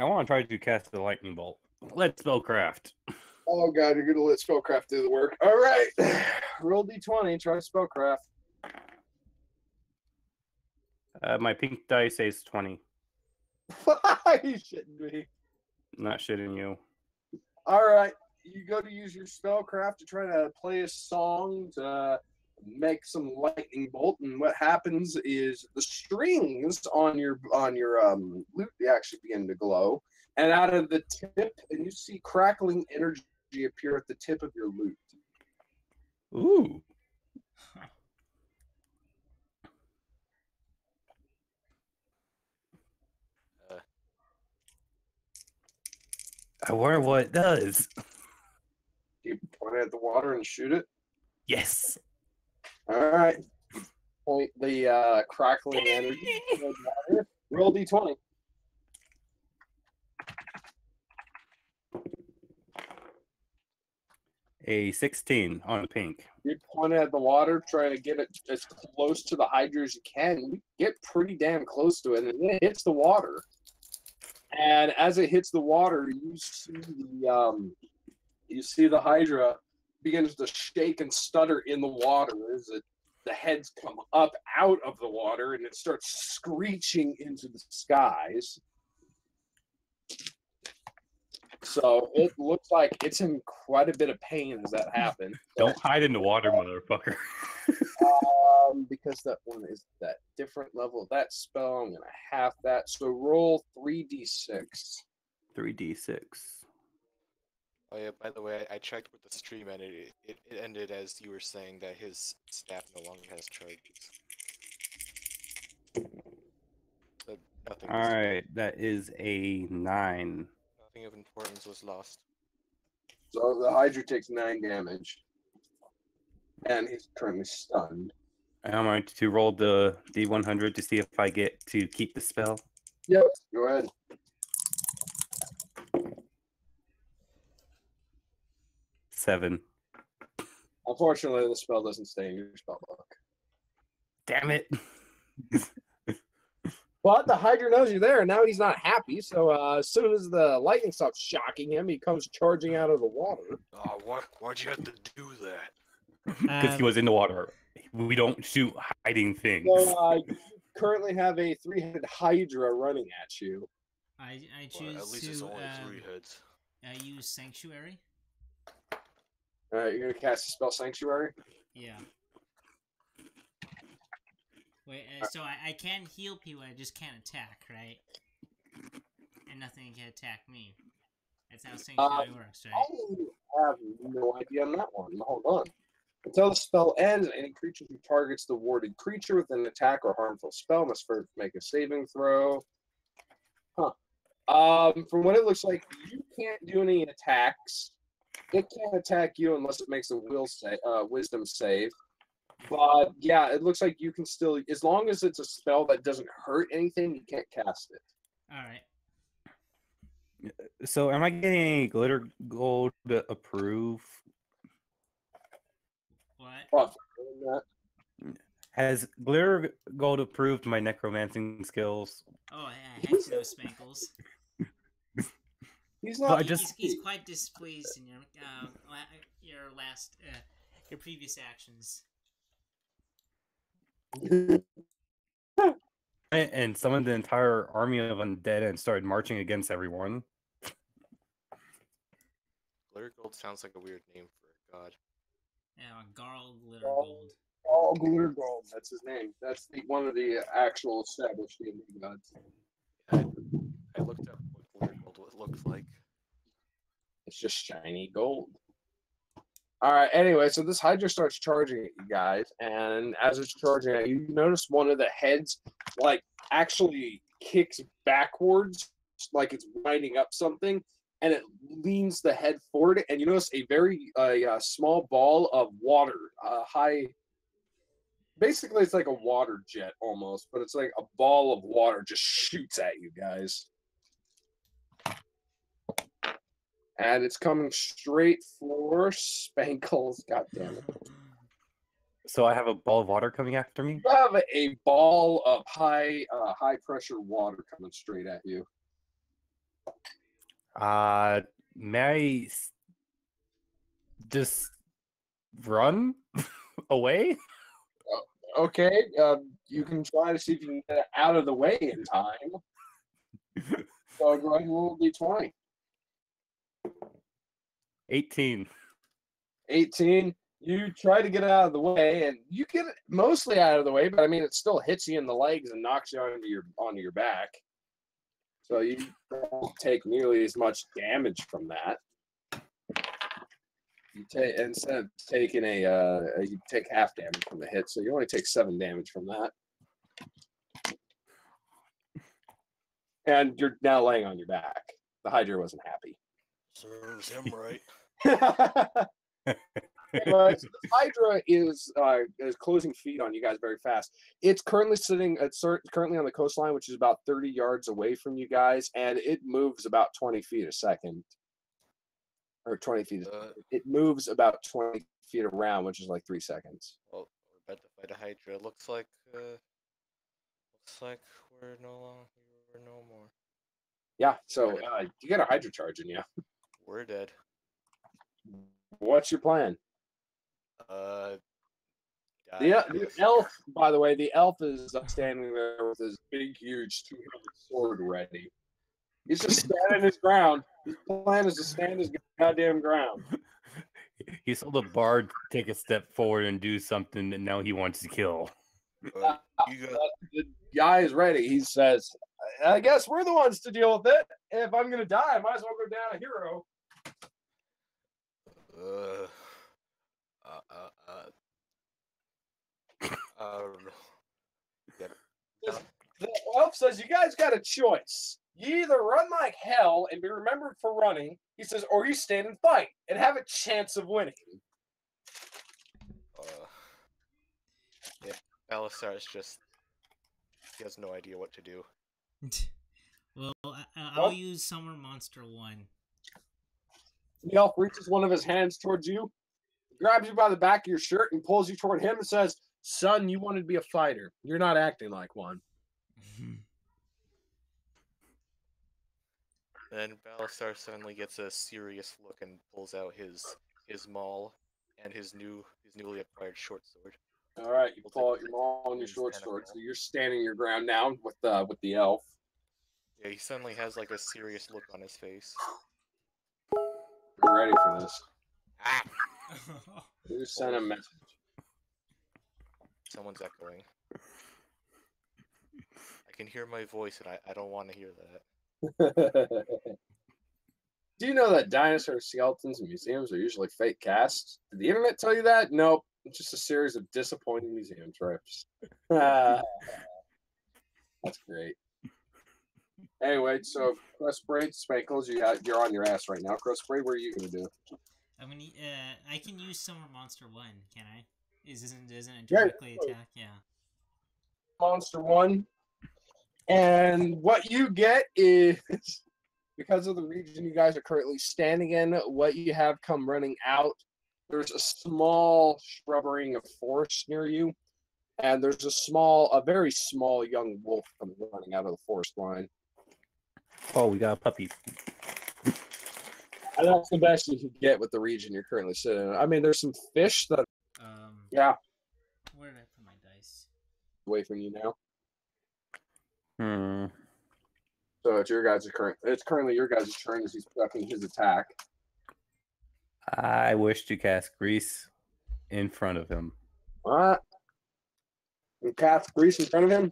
I want to try to cast the lightning bolt. Let's spellcraft. Oh god, you're gonna let spellcraft do the work. All right, roll d20. Try spellcraft. My pink dice says 20. You shouldn't be. Not shitting you. All right, you go to use your spellcraft to try to play a song to make some lightning bolt, and what happens is the strings on your lute they actually begin to glow, and out of the tip, and you see crackling energy appear at the tip of your lute. Ooh. I wonder what it does. You point it at the water and shoot it. Yes. All right. Point the crackling energy. Roll d20. A 16 on pink. You point it at the water, trying to get it as close to the Hydra as you can. You get pretty damn close to it, and it hits the water. And as it hits the water, you see the Hydra begins to shake and stutter in the water as the heads come up out of the water, and it starts screeching into the skies. So it looks like it's in quite a bit of pain as that happens. Don't hide in the water, motherfucker. Because that one is that different level of that spell, I'm gonna half that. So roll 3d6. 3d6. Oh yeah, by the way, I checked with the stream and it ended as you were saying that his staff no longer has charges. But nothing. Alright, that is a 9. Nothing of importance was lost. So the Hydra takes 9 damage. And he's currently stunned. I'm going to roll the D100 to see if I get to keep the spell. Yep, go ahead. 7. Unfortunately, the spell doesn't stay in your spell book. Damn it. But the Hydra knows you're there, and now he's not happy. So as soon as the lightning stops shocking him, he comes charging out of the water. Oh, why'd you have to do that? Because he was in the water. We don't shoot hiding things. So you currently have a 3-headed Hydra running at you. I choose at least it's only 3 heads. I use Sanctuary. All right, you're gonna cast a spell Sanctuary. Yeah. Wait, so I can heal people, I just can't attack, right? And nothing can attack me. That's how Sanctuary works, right? I have no idea on that one. Hold on. Until the spell ends, any creature who targets the warded creature with an attack or harmful spell must first make a saving throw. From what it looks like, you can't do any attacks. It can't attack you unless it makes a wisdom save. But yeah, it looks like you can still, as long as it's a spell that doesn't hurt anything, you can't cast it. All right. So am I getting any glitter gold to approve? What? Has glitter gold approved my necromancing skills? Oh, I had those spankles. He's not. He's quite displeased in your previous actions. And summoned the entire army of undead and started marching against everyone. Glitter Gold sounds like a weird name for a god. Yeah, Garl Glitter Gold. All Glitter Gold, that's his name. That's one of the actual established D&D gods. I looked up what Glitter Gold looked like. It's just shiny gold. All right, anyway, so this Hydra starts charging at you guys, and as it's charging at you, you notice one of the heads, actually kicks backwards, like it's winding up something, and it leans the head forward, and you notice a very small ball of water, basically it's like a water jet almost, but it's like a ball of water just shoots at you guys. And it's coming straight for Spankles. God damn it. So I have a ball of water coming after me? You have a ball of high pressure water coming straight at you. May I just run away? Okay, you can try to see if you can get it out of the way in time. So go ahead and roll d20. 18. 18. You try to get it out of the way, and you get it mostly out of the way, but I mean, it still hits you in the legs and knocks you onto your back. So you don't take nearly as much damage from that. You take instead of taking you take half damage from the hit, so you only take 7 damage from that. And you're now laying on your back. The Hydra wasn't happy. Serves him right. Anyway, so this Hydra is closing feet on you guys very fast. It's currently currently on the coastline, which is about 30 yards away from you guys, and it moves about 20 feet a second. Or 20 feet. It moves about 20 feet around, which is like 3 seconds. Well, we're about to fight a Hydra. Looks like we're no more. Yeah, so you got a Hydra charge in you. We're dead. What's your plan? The elf, by the way, the elf is standing there with his big, huge two-handed sword ready. He's just standing his ground. His plan is to stand his goddamn ground. He saw the bard take a step forward and do something that now he wants to kill. You got... The guy is ready. He says, I guess we're the ones to deal with it. If I'm going to die, I might as well go down a hero. The elf says, you guys got a choice. You either run like hell and be remembered for running, he says, or you stand and fight and have a chance of winning. Yeah, Belisar's just... He has no idea what to do. Well, I'll use Summer Monster 1. The elf reaches one of his hands towards you, grabs you by the back of your shirt, and pulls you toward him and says, son, you wanted to be a fighter. You're not acting like one. Then Belisar suddenly gets a serious look and pulls out his maul and his newly acquired short sword. All right, you pull out your maul and your short sword, so you're standing your ground now with the elf. Yeah, he suddenly has like a serious look on his face. You're ready for this. Ah! You sent a message. Someone's echoing. I can hear my voice, and I don't want to hear that. Do you know that dinosaur skeletons in museums are usually fake casts? Did the internet tell you that? Nope. It's just a series of disappointing museum trips. That's great. Anyway, so Crossbraid, Spankles, you're on your ass right now. Crossbraid, what are you gonna do? I can use Summer Monster 1, can I? Doesn't it directly attack? Yeah. Monster 1. And what you get is, because of the region you guys are currently standing in, what you have come running out, there's a small shrubbering of forest near you, and there's a very small young wolf coming running out of the forest line. Oh, we got a puppy. And that's the best you can get with the region you're currently sitting in. I mean, there's some fish that... Yeah. Where did I put my dice? Away from you now. So it's your guys' it's currently your guys' turn as he's prepping his attack. I wish to cast Grease in front of him. Alright. You cast Grease in front of him.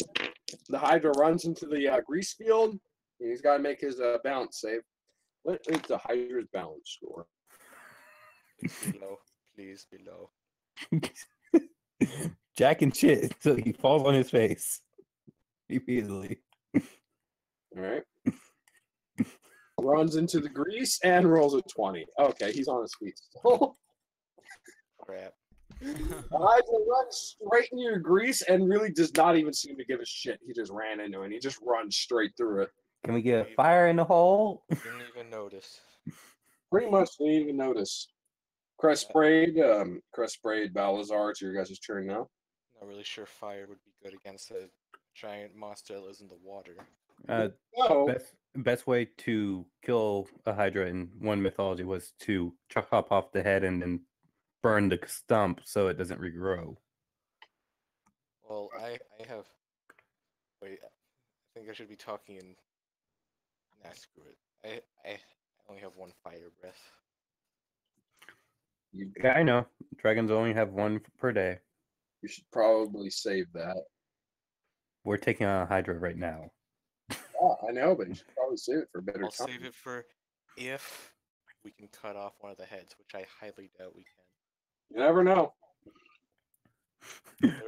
The Hydra runs into the grease field. And he's got to make his balance save. What is the Hydra's balance score? Below. Please, below. Jack and shit, so he falls on his face. Easily. Alright. Runs into the grease and rolls a 20. Okay, he's on his feet still. Crap. Hydra runs straight into your grease and really does not even seem to give a shit. He just ran into it and he just runs straight through it. Can we get a fire in the hole? Didn't even notice. Pretty much didn't even notice. Crest-sprayed, Balazar, it's your guys' turn now. Not really sure fire would be good against a giant monster that lives in the water. No, Best way to kill a Hydra in one mythology was to chop off the head and then burn the stump so it doesn't regrow. Well, I have. Wait, I think I should be talking in. Nah, screw it. I only have one fire breath. Yeah, I know. Dragons only have one per day. you should probably save that. We're taking on a Hydra right now. Oh, I know, but you should probably save it for a better I'll time. save it for if we can cut off one of the heads, which I highly doubt we can. You never know.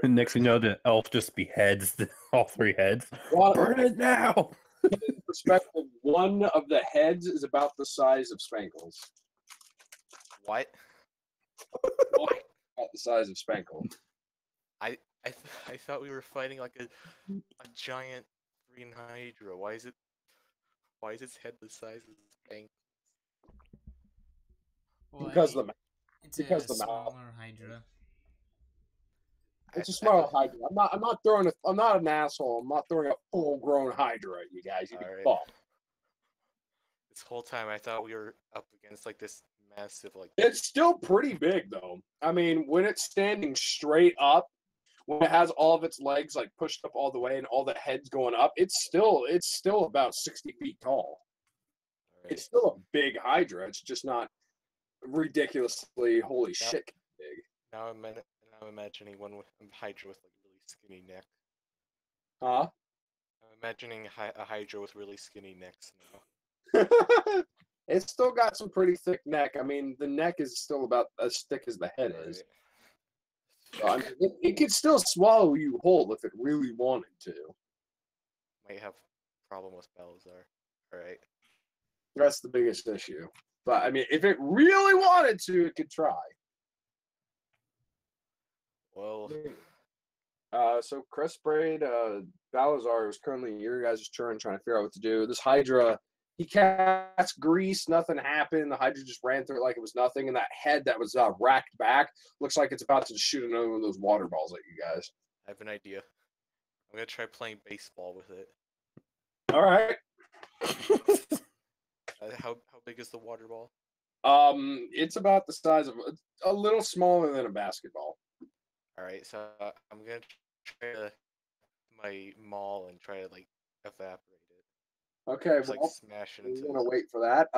Next thing you know, the elf just beheads all 3 heads. Well, Burn it now! in perspective, one of the heads is about the size of Spankles. What? About the size of Spankle. I thought we were fighting like a giant green Hydra. Why is its head the size of Spank? Well, Because the it's because a the mouth. smaller Hydra. It's a small Hydra. I'm not an asshole. I'm not throwing a full-grown Hydra at you guys. You All right. fuck. This whole time I thought we were up against like this massive like. It's still pretty big though. I mean, when it's standing straight up, when it has all of its legs like pushed up all the way and all the heads going up, it's still about 60 feet tall. Right. It's still a big Hydra. It's just not ridiculously holy shit big. Now I'm imagining one with a Hydra with like really skinny neck. Huh? I'm imagining a Hydra with really skinny necks now. It's still got some pretty thick neck. I mean, the neck is still about as thick as the head is. Right. So, I mean, it could still swallow you whole if it really wanted to. Might have problem with Balazar. Alright. That's the biggest issue. But I mean, if it really wanted to, it could try. Well, So Crest Braid, Balazar is currently your guys' turn trying to figure out what to do. This Hydra, he cast grease, nothing happened. The Hydra just ran through it like it was nothing, and that head that was racked back looks like it's about to shoot another one of those water balls at you guys. I have an idea. I'm gonna try playing baseball with it. All right. How big is the water ball? It's about the size of a little smaller than a basketball. All right, so I'm gonna try my maul and try to like evaporate it. Okay, Just, like smash it into. we're gonna wait for that.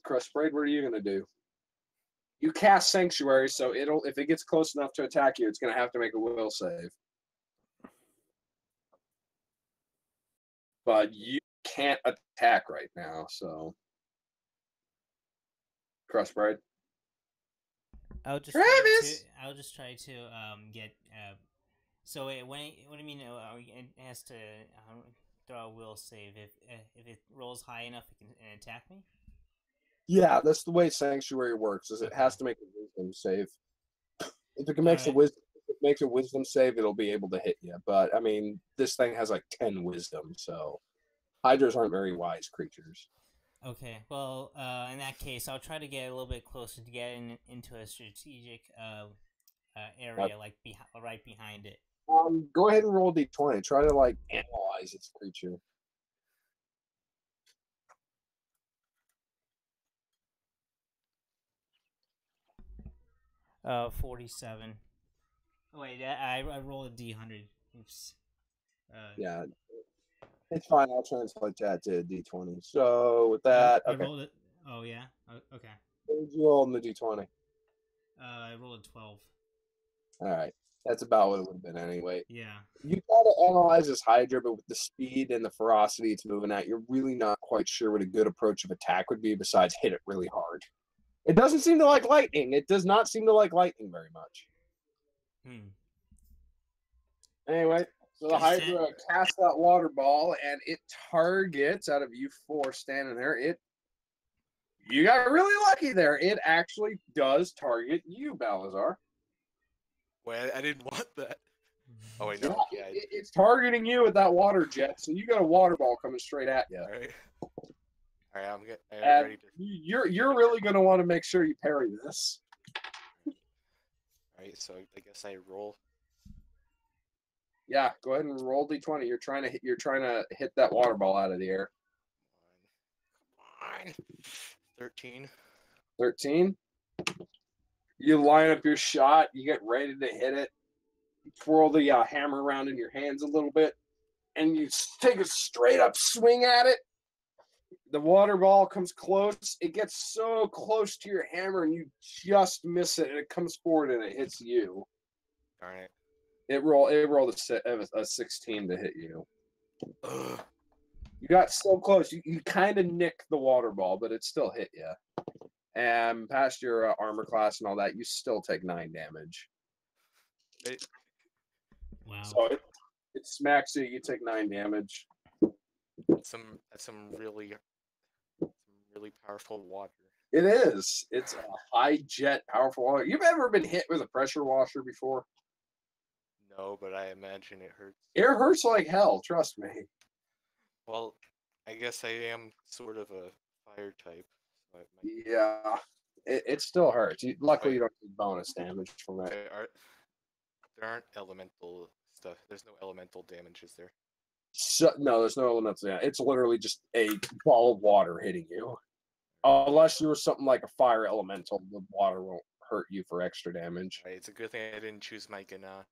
Crust Braid, what are you gonna do? You cast Sanctuary, so if it gets close enough to attack you, it's gonna have to make a will save. But you can't attack right now, so Crust Braid. I'll just Travis! try to get. So wait, what do you mean? It has to throw a will save. If it rolls high enough, it can attack me. Yeah, that's the way Sanctuary works. Is it has to make a wisdom save. If it can make a wisdom save, it'll be able to hit you. But I mean, this thing has like 10 wisdom, so Hydras aren't very wise creatures. Okay, well, in that case, I'll try to get a little bit closer to get into a strategic area, like right behind it. Go ahead and roll a d20. Try to like analyze its creature. 47. Oh, wait, I rolled a d100. Oops. Yeah, it's fine. I'll translate that to d20. So with that, I okay. rolled it. Oh yeah. Okay. What did you roll in the d20? I rolled a 12. All right, that's about what it would have been anyway. Yeah. You try to analyze this Hydra, but with the speed and the ferocity it's moving at, you're really not quite sure what a good approach of attack would be besides hit it really hard. It doesn't seem to like lightning. It does not seem to like lightning very much. Anyway, so the Hydra casts that water ball, and it targets, out of you 4 standing there, you got really lucky there. It actually does target you, Balazar. Wait, I didn't want that. Oh wait, no. Yeah, Yeah. it's targeting you with that water jet, so you got a water ball coming straight at you. All right. All right, I'm ready to. You're really going to want to make sure you parry this. All right, so I guess I roll. Yeah, go ahead and roll d20. You're trying to hit that water ball out of the air. Come on. 13. 13. You line up your shot. You get ready to hit it. You twirl the hammer around in your hands a little bit, and you take a straight up swing at it. The water ball comes close. It gets so close to your hammer, and you just miss it, and it comes forward and it hits you. Darn it. It rolled a 16 to hit you. Ugh. You got so close. You kind of nicked the water ball, but it still hit you. And past your armor class and all that, you still take 9 damage. Wow. So it smacks you. You take 9 damage. That's some really powerful water. It is. It's a high jet, powerful water. You've ever been hit with a pressure washer before? No, but I imagine it hurts. It hurts like hell. Trust me. Well, I guess I am sort of a fire type. So it might... Yeah, it still hurts. Luckily, you don't get bonus damage from it. There aren't elemental stuff. There's no elemental damage, is there? So, no, there's no elemental. Yeah, it's literally just a ball of water hitting you. Unless you were something like a fire elemental, the water won't hurt you for extra damage. Right, it's a good thing I didn't choose my Gana.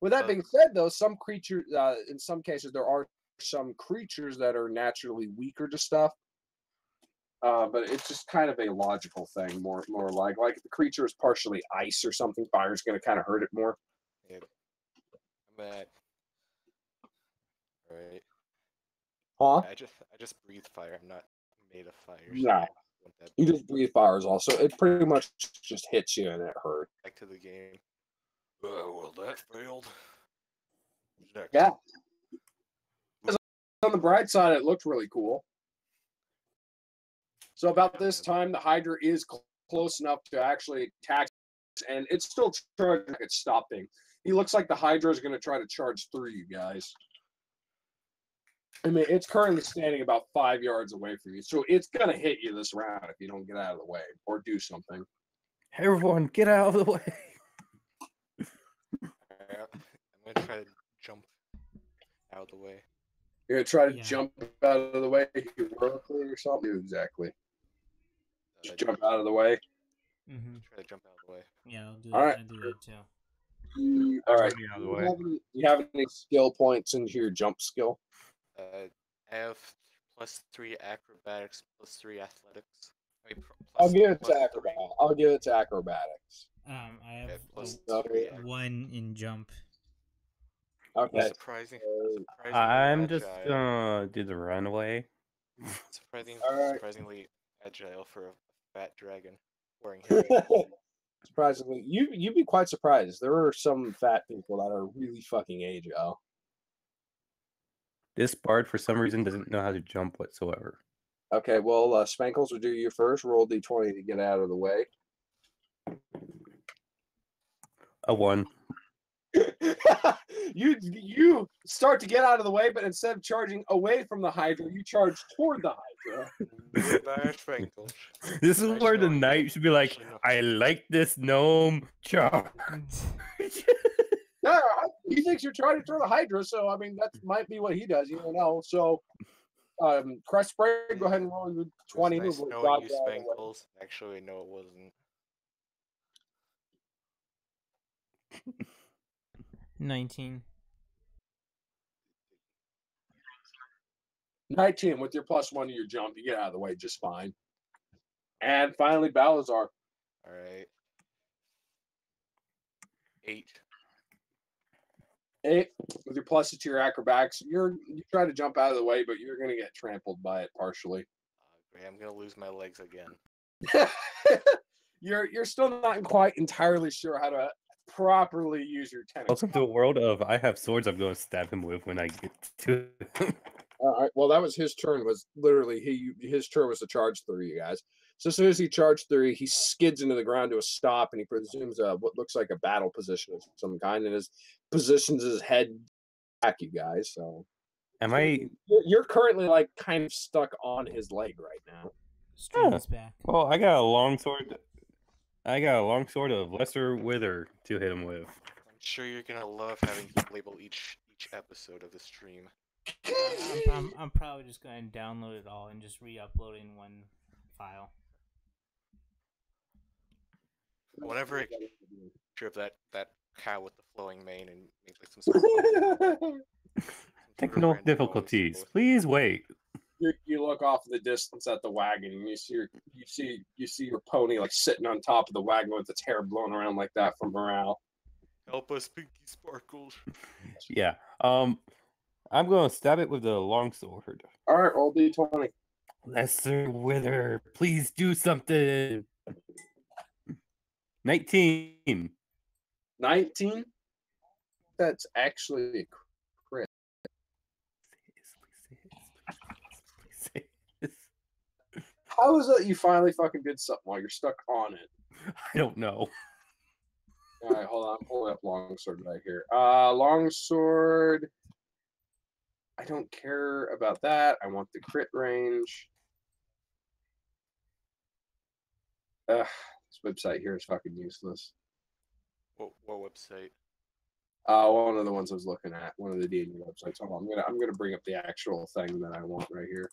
With that being said, though, some creatures, in some cases, there are some creatures that are naturally weaker to stuff. But it's just kind of a logical thing, more like if the creature is partially ice or something, fire is going to kind of hurt it more. Yeah. I'm at... Alright. Huh? I just breathe fire. I'm not made of fire. So Nah. You just breathe fire as well, so it pretty much just hits you and it hurts. Back to the game. Well, that failed. Who's next? Yeah. On the bright side, it looked really cool. So about this time, the Hydra is close enough to actually attack, and it's still charging. It's stopping. He looks like the Hydra is going to try to charge through you guys. I mean, it's currently standing about 5 yards away from you, so it's going to hit you this round if you don't get out of the way or do something. Everyone, get out of the way. I'm going to try to jump out of the way. You're going to try to jump out of the way heroically or something? Exactly. Just jump out of the way. Mm-hmm. Try to jump out of the way. Yeah, I'll do All that. right. I'll do that too. All right. Out of the way. Do you have any skill points into your jump skill? I have +3 acrobatics, +3 athletics. I mean, I'll give it to acrobatics. I'll give it to acrobatics. I have +3. 1 in jump. Okay. Surprisingly I'm just agile. gonna do the runaway. Surprisingly agile for a fat dragon wearing hair. Surprisingly, you'd be quite surprised. There are some fat people that are really fucking agile. This bard, for some reason, doesn't know how to jump whatsoever. Okay, well, Spankles will do you first. Roll d20 to get out of the way. A 1. You start to get out of the way, but instead of charging away from the Hydra, you charge toward the Hydra. This is Nice where the knowing knight you. should be like, I like this gnome charge. No, he thinks you're trying to throw the Hydra, so I mean that might be what he does. You don't know. So, Crest Spray, go ahead and roll your 20. Nice Move knowing you, Spankles. Actually, no, it wasn't. 19. 19 with your +1 to your jump, you get out of the way just fine. And finally, Balazar. All right. 8. 8 with your +2 to your acrobatics. You try to jump out of the way, but you're going to get trampled by it partially. Great, I'm gonna lose my legs again. You're still not quite entirely sure how to properly use your tentacles. Welcome to a world of I have swords I'm going to stab him with when I get to him. All right. Well, that was his turn. Was literally his turn was to charge through you guys. So as soon as he charged through, he skids into the ground to a stop, and he presumes what looks like a battle position of some kind, and positions his head back you guys. So, You're currently like kind of stuck on his leg right now. Stream is back. Well, I got a long sword. I got a long sword of lesser wither to hit him with. sure you're gonna love having to label each episode of the stream. I'm probably just going to download it all and just re-upload it in one file. Whenever I picture of that cow with the flowing mane and make like some sort of Technical random difficulties. bonus. Please wait. You look off in the distance at the wagon, and you see your pony like sitting on top of the wagon with its hair blown around like that for morale. Help us, Pinky Sparkles. Yeah. I'm gonna stab it with the longsword. All right, roll d20. Lesser Wither, please do something. 19. 19. That's actually a crit. Please say this. How is it you finally fucking did something while you're stuck on it? I don't know. All right, hold on. I'm pulling up longsword right here. Longsword. I don't care about that. I want the crit range. This website here is fucking useless. What website? One of the ones I was looking at, one of the D&D websites. Hold on, I'm gonna bring up the actual thing that I want right here.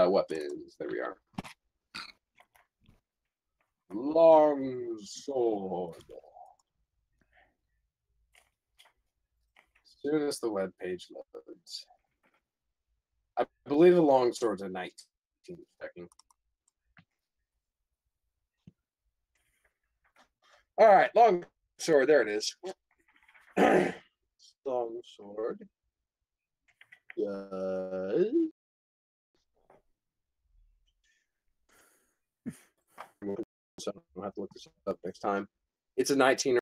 Weapons. There we are. Longsword. As soon as the web page loads, I believe the longsword's a 19. Checking. All right, longsword. There it is. Longsword. Yes. So I don't have to look this up next time. It's a 19